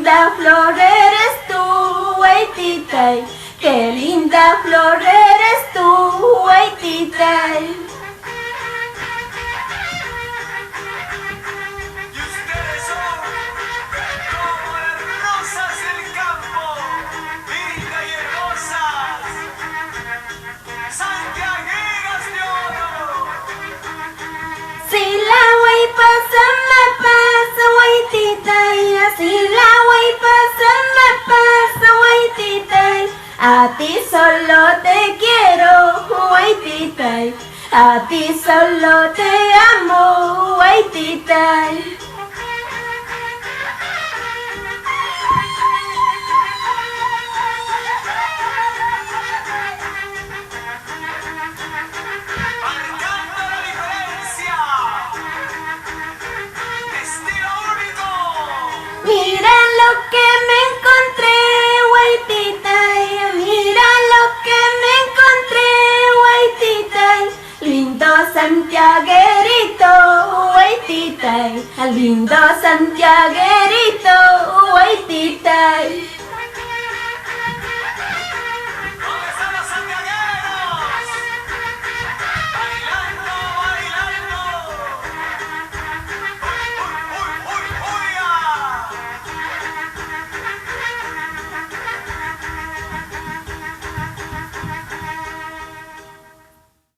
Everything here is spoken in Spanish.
linda flor eres tú, hueytita. Qué linda flor eres tú, hueytita. Si la voy pasando pasa, hueytita, si la voy pasando pasa, hueytita, a ti solo te quiero, hueytita, a ti solo te amo, hueytita. Mira lo que me encontré, hueytita, mira lo que me encontré, hueytita, lindo santiaguerito, hueytita, lindo santiaguerito, hueytita.